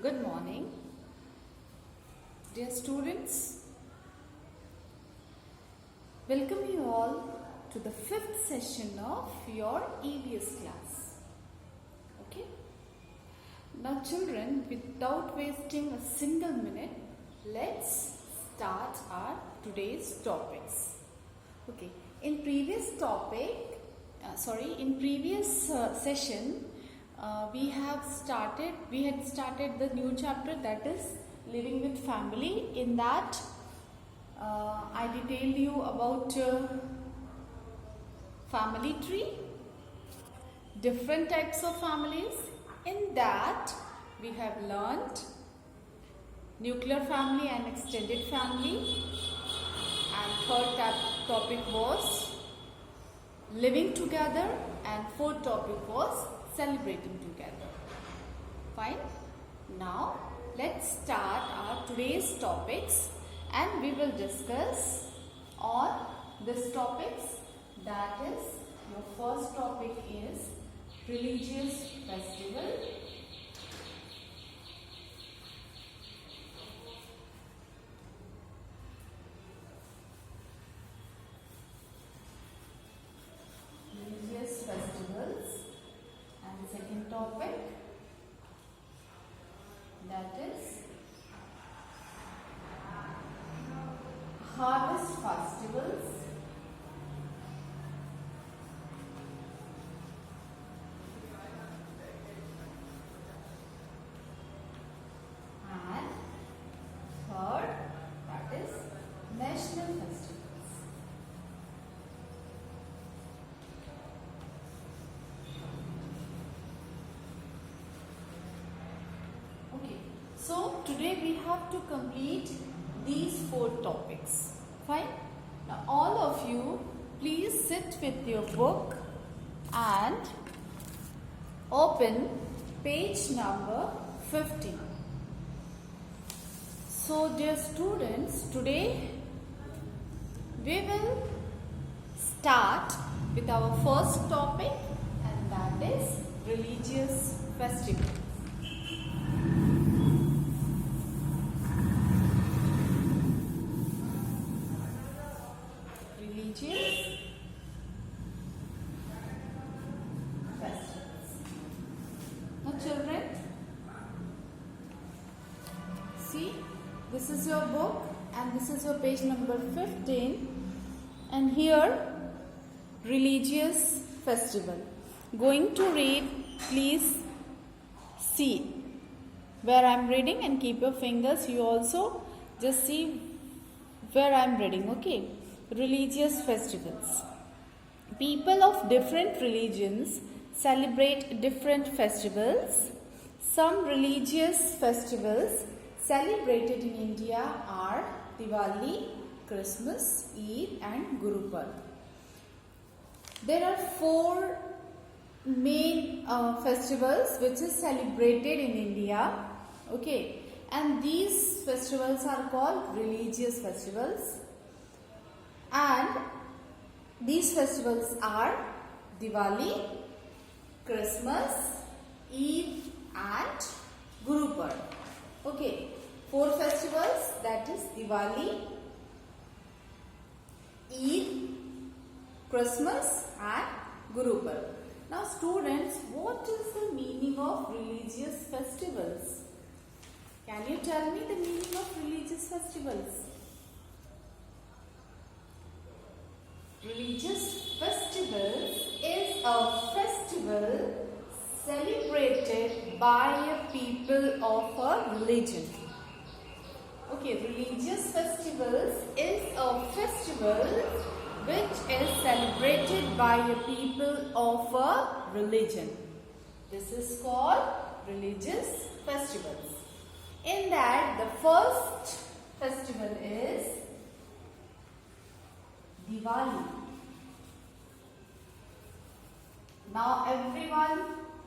Good morning, dear students. Welcome you all to the fifth session of your EVS class. Okay. Now children, without wasting a single minute, let's start our today's topics. Okay. In previous session, we had started the new chapter, that is living with family. In that I detailed you about family tree, different types of families. In that we have learnt nuclear family and extended family, and third topic was living together, and fourth topic was celebrating together. Fine. Now let's start our today's topics, and we will discuss on this topics. That is, your first topic is religious festival. Religious festivals. And the second topic, that is harvest festivals. And third, that is national festivals. Okay, so today we have to complete these four topics. Fine. Now all of you, please sit with your book and open page number 50. So dear students, today we will start with our first topic, and that is religious festivals. Religious festivals. Now children, see, this is your book and this is your page number 15, and here religious festival. Going to read, please see where I am reading and keep your fingers. You also just see where I am reading. Okay. Religious festivals. People of different religions celebrate different festivals. Some religious festivals celebrated in India are Diwali, Christmas, Eid and Guru Parv. There are four main festivals which is celebrated in India. Okay, and these festivals are called religious festivals. And these festivals are Diwali, Christmas, Eid and Guru Parv. Okay, four festivals, that is Diwali, Eid, Christmas and Guru Parv. Now students, what is the meaning of religious festivals? Can you tell me the meaning of religious festivals? Religious festivals is a festival celebrated by a people of a religion. Okay, religious festivals is a festival which is celebrated by a people of a religion. This is called religious festivals. In that, the first festival is Diwali. Now everyone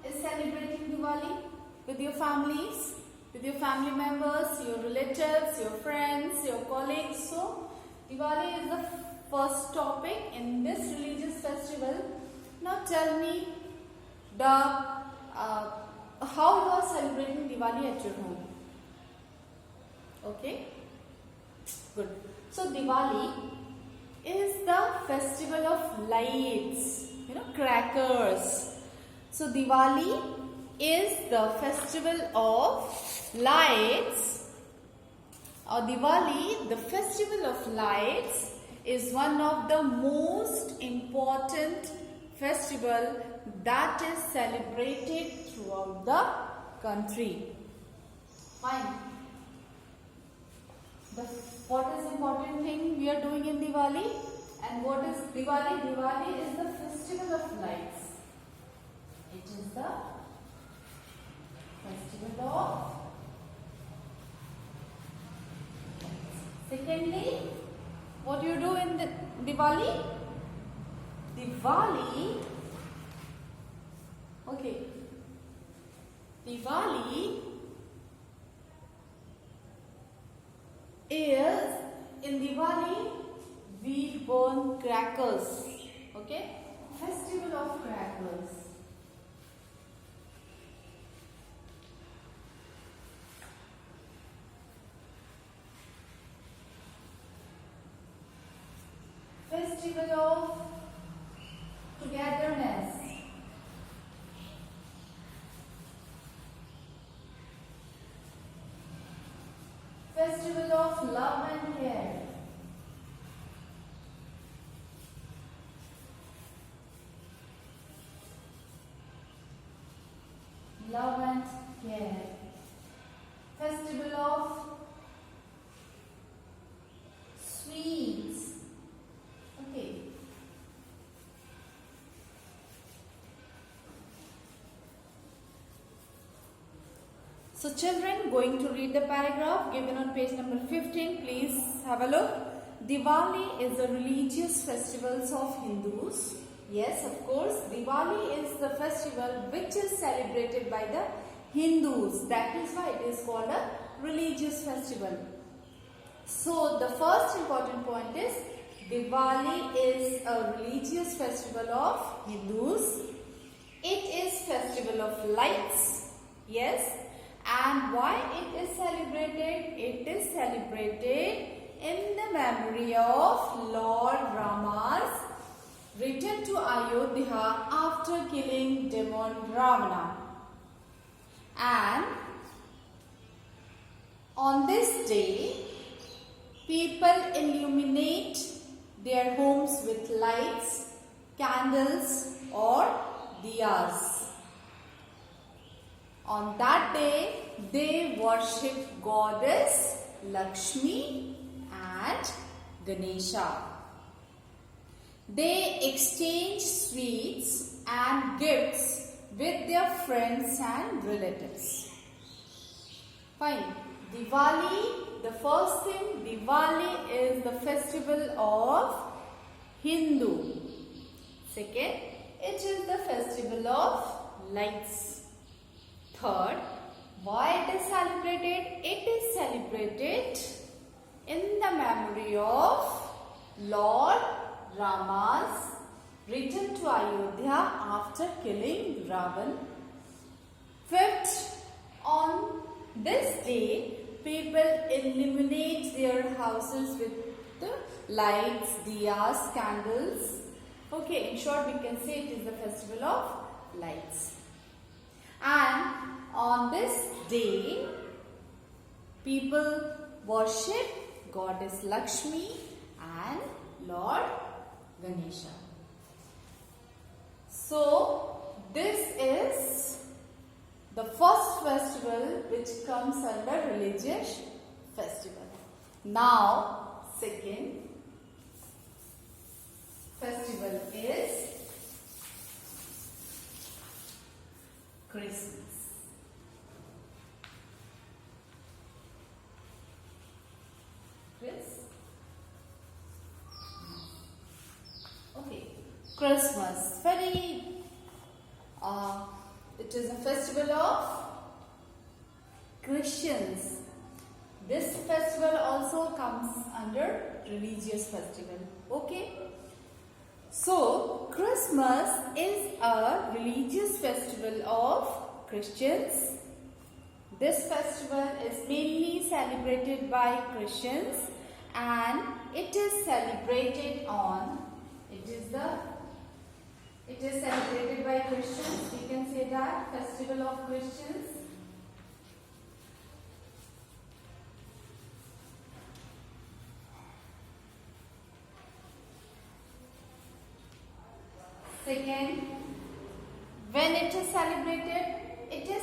is celebrating Diwali with your families, with your family members, your relatives, your friends, your colleagues. So Diwali is the first topic in this religious festival. Now tell me how you are are celebrating Diwali at your home? Okay, good. So Diwali is the festival of lights, crackers. So Diwali is the festival of lights. Diwali, the festival of lights, is one of the most important festival that is celebrated throughout the country. Fine. What is important thing we are doing in Diwali? And what is Diwali? Diwali is the festival of lights. It is the festival of lights. Secondly, what do you do in the Diwali? Diwali is, in Diwali we burn crackers. Okay, festival of crackers. Festival of togetherness. Festival of love and care. Love and care. Festival of sweets. Okay. So children, going to read the paragraph given on page number 15. Please have a look. Diwali is the religious festivals of Hindus. Yes, of course, Diwali is the festival which is celebrated by the Hindus. That is why it is called a religious festival. So the first important point is Diwali is a religious festival of Hindus. It is festival of lights. Yes. And why it is celebrated? It is celebrated in the memory of Lord Rama's return to Ayodhya after killing demon Ravana. And on this day, people illuminate their homes with lights, candles or diyas. On that day, they worship goddess Lakshmi and Ganesha. They exchange sweets and gifts with their friends and relatives. Fine. Diwali, the first thing, Diwali is the festival of Hindu. Second, it is the festival of lights. Third, why it is celebrated? It is celebrated in the memory of Lord Rama's return to Ayodhya after killing Ravan. Fifth, on this day, people illuminate their houses with the lights, diyas, candles. Okay, in short, we can say it is the festival of lights. And on this day, people worship goddess Lakshmi and Lord Ganesha. So, this is the first festival which comes under religious festival. Now, second festival is Christmas. Okay, Christmas. It is a festival of Christians. This festival also comes under religious festival. Okay. So, Christmas is a religious festival of Christians This festival is mainly celebrated by Christians and it is celebrated on, it is celebrated by Christians. We can say that festival of Christians. Second, when it is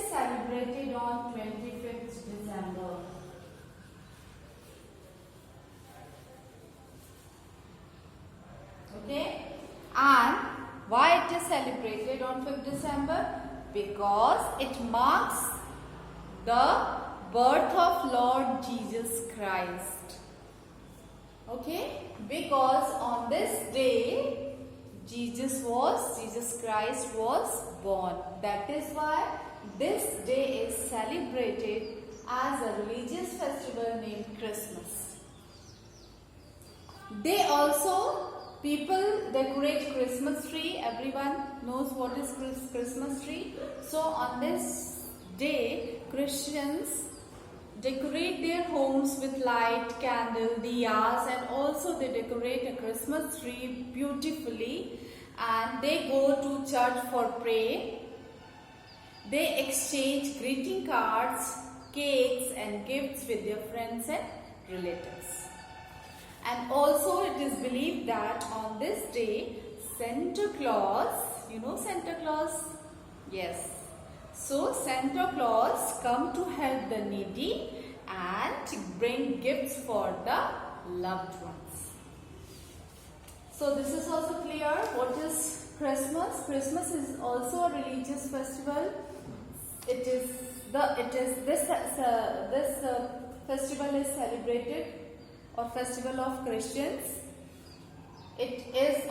celebrated on 25th December. Okay, and why it is celebrated on 5th December? Because it marks the birth of Lord Jesus Christ. Okay, because on this day Jesus Christ was born. That is why this day is celebrated as a religious festival named Christmas. They also, people decorate Christmas tree. Everyone knows what is Christmas tree. So on this day, Christians decorate their homes with light, candle, diyas, and also they decorate a Christmas tree beautifully, and they go to church for prayer. They exchange greeting cards, cakes and gifts with their friends and relatives. And also it is believed that on this day Santa Claus, you know Santa Claus? Yes. So Santa Claus come to help the needy and bring gifts for the loved ones. So this is also clear. What is Christmas? Christmas is also a religious festival. This festival is celebrated, or festival of Christians. It is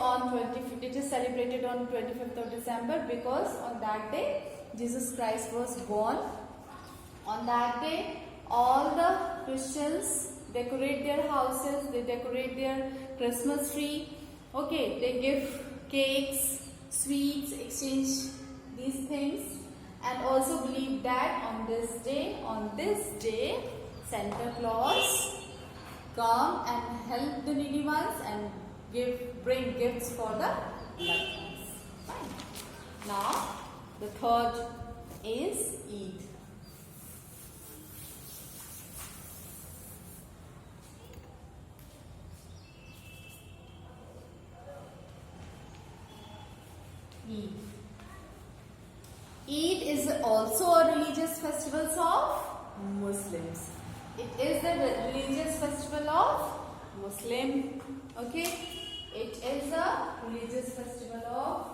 celebrated on 25th of December because on that day Jesus Christ was born. On that day all the Christians decorate their houses, they decorate their Christmas tree. Okay, they give cakes, sweets, exchange these things, and also believe that on this day Santa Claus come and help the needy ones and bring gifts for the loved ones. Fine. Now the third is Eid. Eid is also a religious festival of Muslims. It is the religious festival of Muslim. Okay, it is a religious festival of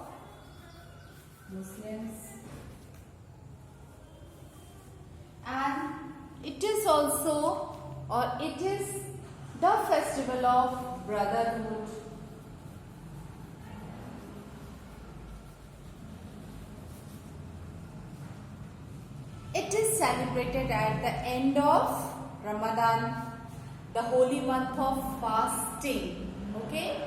Muslims, and it is also, or it is the festival of brotherhood. It is celebrated at the end of Ramadan, the holy month of fasting. Okay,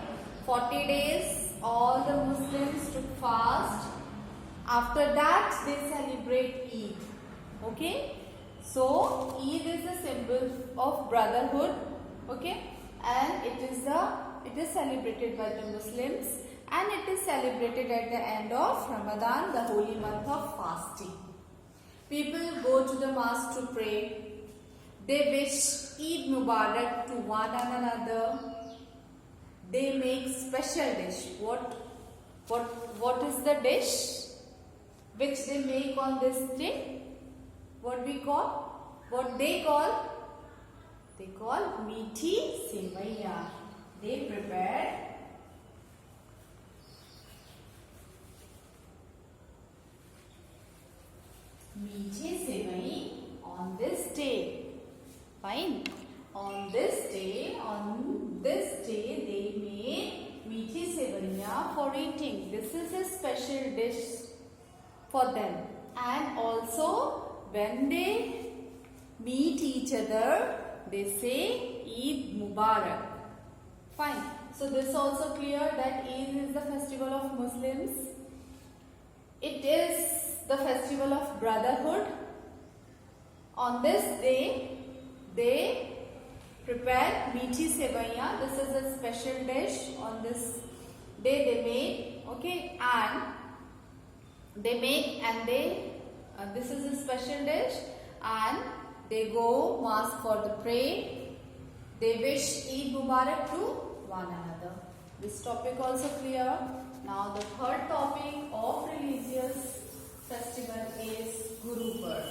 40 days all the Muslims took fast. After that they celebrate Eid. Okay, so Eid is a symbol of brotherhood. Okay, and it is celebrated by the Muslims, and it is celebrated at the end of Ramadan, the holy month of fasting. People go to the mosque to pray. They wish Eid Mubarak to one another. They make special dish. What is the dish which they make on this day? What they call meethi sevaiya. They prepare meethi sevai on this day. Fine. On this day they made meethi sevaiya for eating. This is a special dish for them. And also when they meet each other, they say Eid Mubarak. Fine. So this is also clear that Eid is the festival of Muslims. It is the festival of brotherhood On this day they prepare meethi sevaiya. This is a special dish. On this day they make, okay, and they make and they this is a special dish, and they go mosque for the pray. They wish Eid Mubarak to one another. This topic also clear. Now the third topic of religious festival is Guru Parv.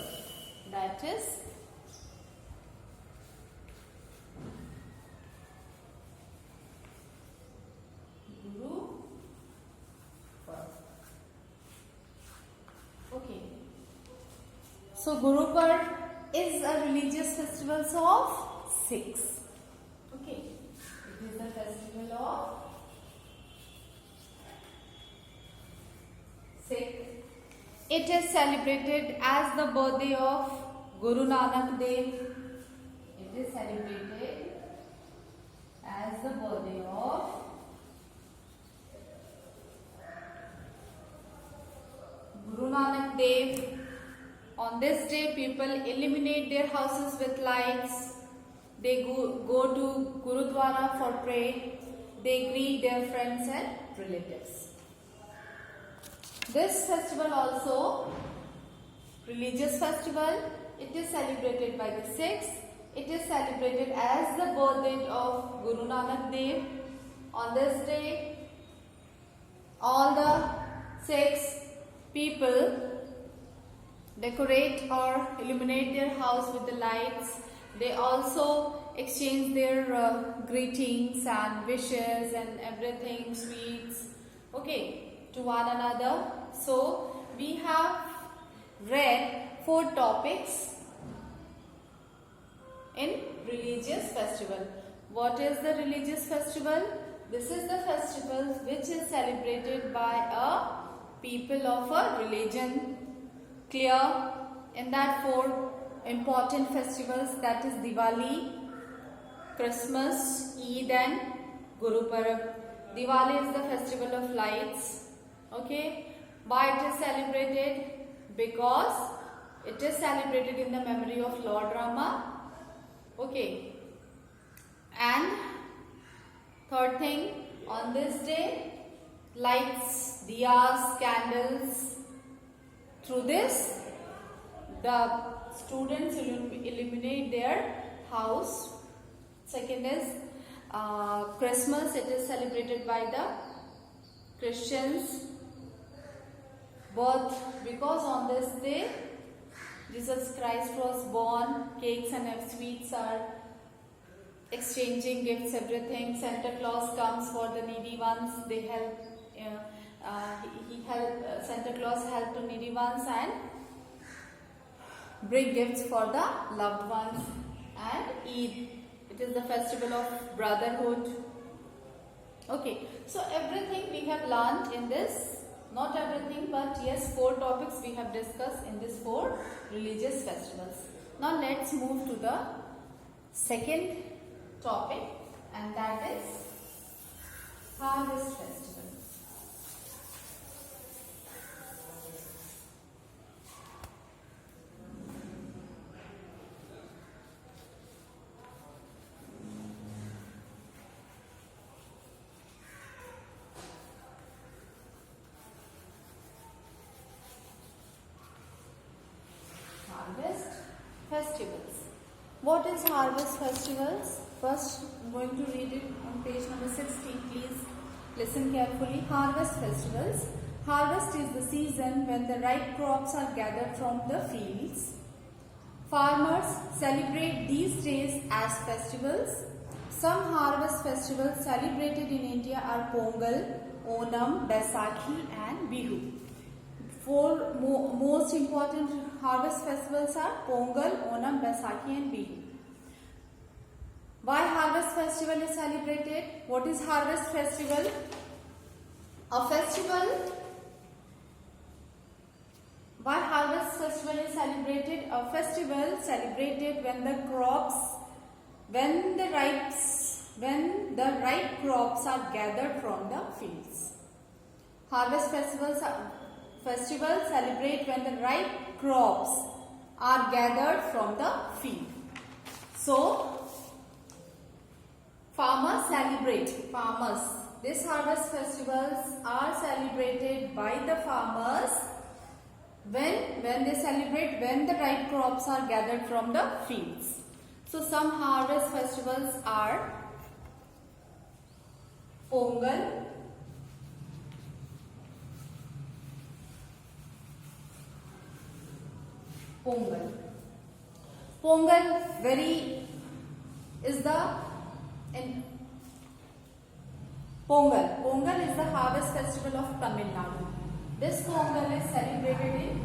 That is Guru Parv. Okay. So Guru Parv is a religious festival of Sikhs. Okay. It is the festival of Sikh. It is celebrated as the birthday of Guru Nanak Dev. It is celebrated as the birthday of Guru Nanak Dev. On this day, people illuminate their houses with lights. They go to Gurudwara for prayer. They greet their friends and relatives. This festival also, religious festival, it is celebrated by the Sikhs. It is celebrated as the birthday of Guru Nanak Dev. On this day, all the Sikhs people decorate or illuminate their house with the lights. They also exchange their greetings and wishes and everything, sweets, okay, to one another. So we have read 4 topics in religious festival. What is the religious festival? This is the festival which is celebrated by a people of a religion. Clear? In that 4 important festivals, that is Diwali, Christmas, Eid and Guru Parv. Diwali is the festival of lights. Okay. Why it is celebrated? Because it is celebrated in the memory of Lord Rama. Okay. And third thing, on this day, lights, diyas, candles. Through this, the students illuminate their house. Second is Christmas. It is celebrated by the Christians. Birth, because on this day Jesus Christ was born. Cakes and sweets are exchanging, gifts, everything. Santa Claus comes for the needy ones. They help. Santa Claus help to needy ones and bring gifts for the loved ones. And Eid, it is the festival of brotherhood. Okay, so everything we have learned in this, not everything, but yes, 4 topics we have discussed in this 4 religious festivals. Now let's move to the second topic, and that is Harvest Festival. Harvest festivals. What is harvest festivals? First, I'm going to read it on page number 16. Please listen carefully. Harvest festivals. Harvest is the season when the ripe crops are gathered from the fields. Farmers celebrate these days as festivals. Some harvest festivals celebrated in India are Pongal, Onam, Baisakhi and Bihu. 4 most important harvest festivals are Pongal, Onam, Baisakhi and Bihu. Why harvest festival is celebrated? What is harvest festival? A festival. Why harvest festival is celebrated? A festival celebrated when the ripe crops are gathered from the fields. Harvest festivals celebrate when the ripe crops are gathered from the field. So, farmers celebrate. These harvest festivals are celebrated by the farmers when they celebrate when the ripe crops are gathered from the fields. So, some harvest festivals are Pongal, Pongal is the Pongal is the harvest festival of Tamil Nadu. This Pongal is celebrated in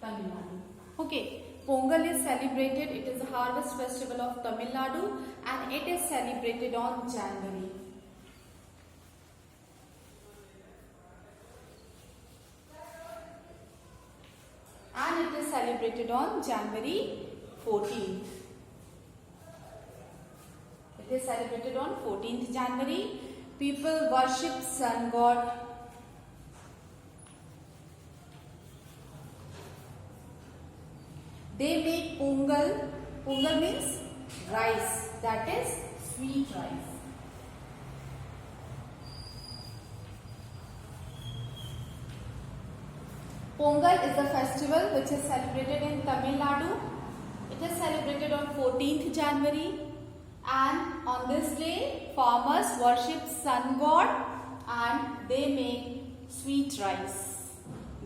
Tamil Nadu. Okay, Pongal is celebrated. It is a harvest festival of Tamil Nadu and it is celebrated on January. And it is celebrated on January 14th. It is celebrated on 14th January. People worship sun god. They make Pongal. Pongal means rice, that is sweet rice. Pongal is a festival which is celebrated in Tamil Nadu. It is celebrated on 14th January and on this day farmers worship sun god and they make sweet rice.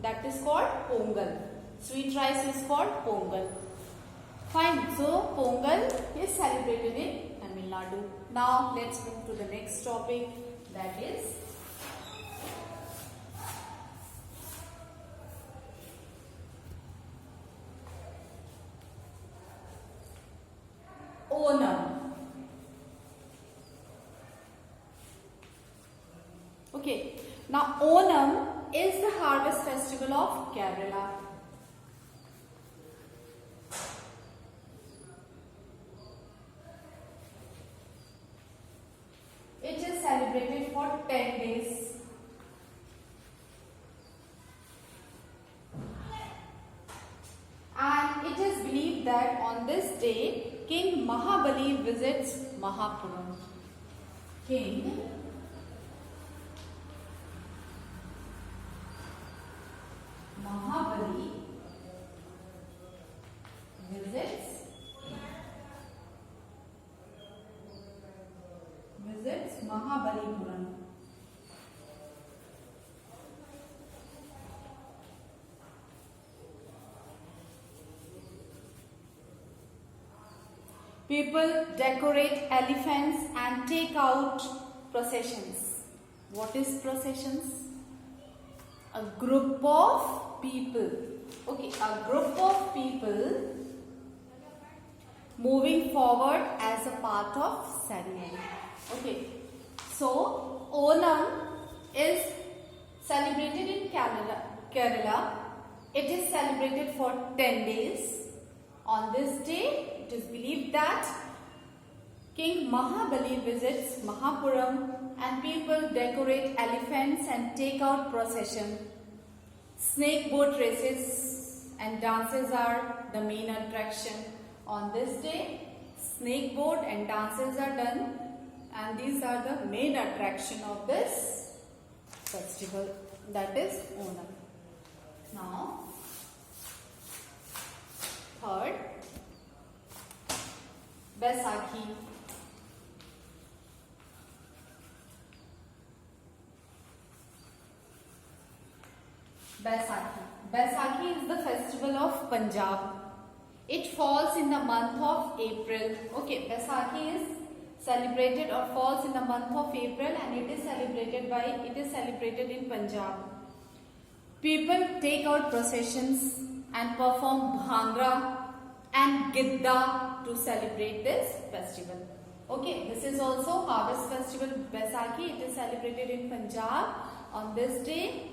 That is called Pongal. Sweet rice is called Pongal. Fine. So, Pongal is celebrated in Tamil Nadu. Now, let's move to the next topic, that is Onam. Okay. Now, Onam is the harvest festival of Kerala. It is celebrated for 10 days. And it is believed that on this day, King Mahabali visits Mahapuram. King Mahabali visits Mahabalipuram. People decorate elephants and take out processions. What is processions? A group of people. Okay, a group of people moving forward as a part of ceremony. Okay, so Onam is celebrated in Kerala. It is celebrated for 10 days. On this day, it is believed that King Mahabali visits Mahapuram and people decorate elephants and take out procession. Snake boat races and dances are the main attraction. On this day, snake boat and dances are done. And these are the main attraction of this festival, that is Onam. Now, third, Baisakhi. Baisakhi is the festival of Punjab. It falls in the month of April. Okay, Baisakhi is celebrated or falls in the month of April and it is celebrated in Punjab. People take out processions and perform bhangra and gidda to celebrate this festival. Okay, this is also harvest festival Baisakhi. It is celebrated in Punjab. On this day,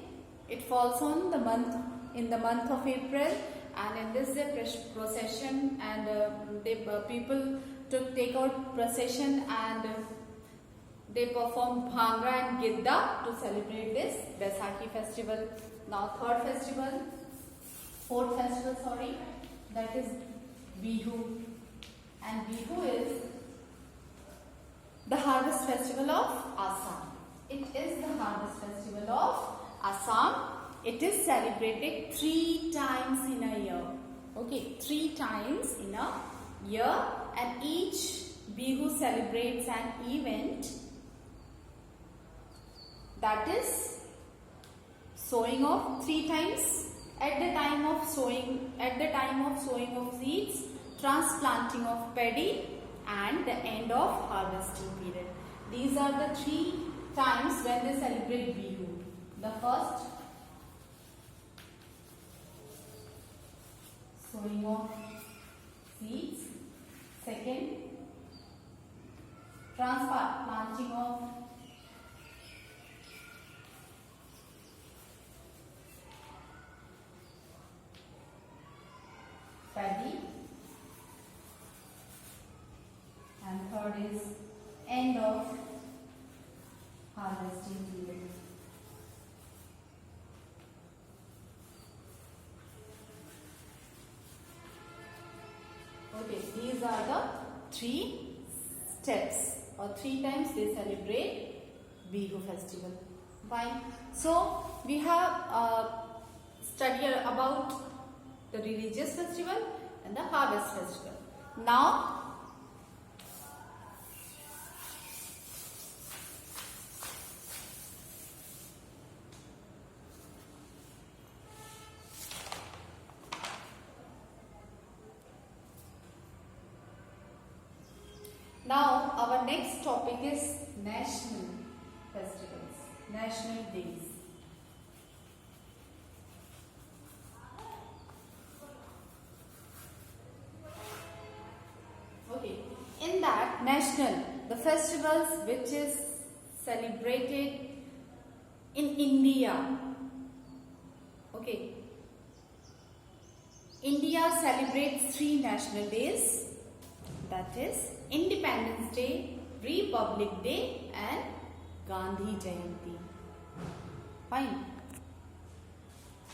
it falls on in the month of April, and in this day procession and people to take out procession and they perform Bhangra and Gidda to celebrate this Baisakhi festival. Now fourth festival, that is Bihu. And Bihu is the harvest festival of Assam. It is the harvest festival of Assam. It is celebrated 3 times in a year. Okay, 3 times in a year, and each Bihu celebrates an event, that is sowing of 3 times at the time of sowing of seeds, transplanting of paddy, and the end of harvesting period. These are the 3 times when they celebrate Bihu. The first, sowing of seeds. Second, transplanting of paddy, and third is end of harvesting period. Okay, these are the 3 steps, or 3 times they celebrate Bihu festival. Fine. So we have studied about the religious festival and the harvest festival. Now our next topic is national festivals, national days. Okay, in that national, the festivals which is celebrated in India. Okay, India celebrates 3 national days, that is Independence Day, Republic Day, and Gandhi Jayanti. Fine.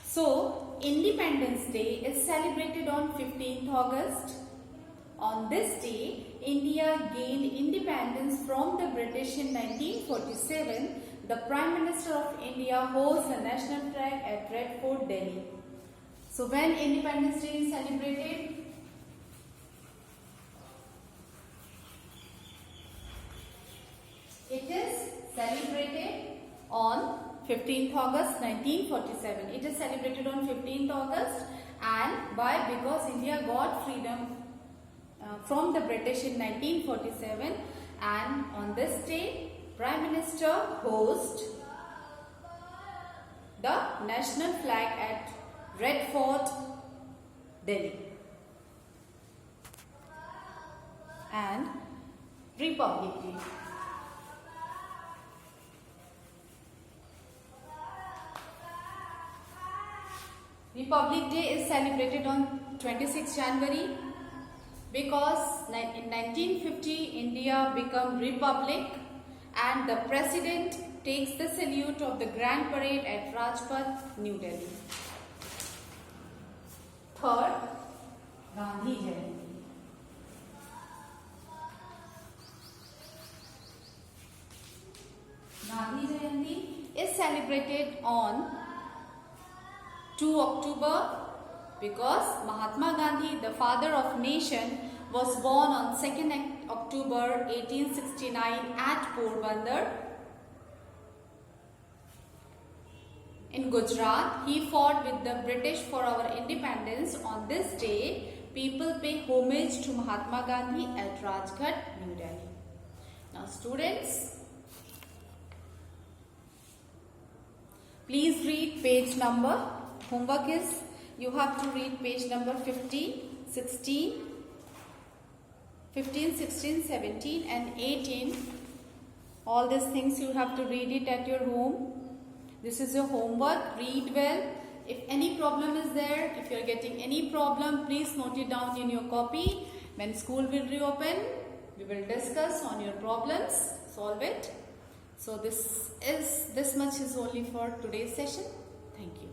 So, Independence Day is celebrated on 15th August. On this day, India gained independence from the British in 1947. The Prime Minister of India holds the national flag at Red Fort, Delhi. So, when Independence Day is celebrated? It is celebrated on 15th August 1947. It is celebrated on 15th August, and why? Because India got freedom from the British in 1947, and on this day Prime Minister hosts the national flag at Red Fort, Delhi, and Republic Day. Republic Day is celebrated on 26 January because in 1950 India became republic, and the president takes the salute of the Grand Parade at Rajpath, New Delhi. Third, Gandhi Jayanti. Gandhi Jayanti is celebrated on 2 October because Mahatma Gandhi, the father of nation, was born on 2nd October 1869 at Porbandar in Gujarat. He fought with the British for our independence. On this day, people pay homage to Mahatma Gandhi at Rajghat, New Delhi. Now students, please read page number. Homework is, you have to read page number 15, 16, 17 and 18. All these things you have to read it at your home. This is your homework. Read well. If any problem is there, if you are getting any problem, please note it down in your copy. When school will reopen, we will discuss on your problems, solve it. So this much is only for today's session. Thank you.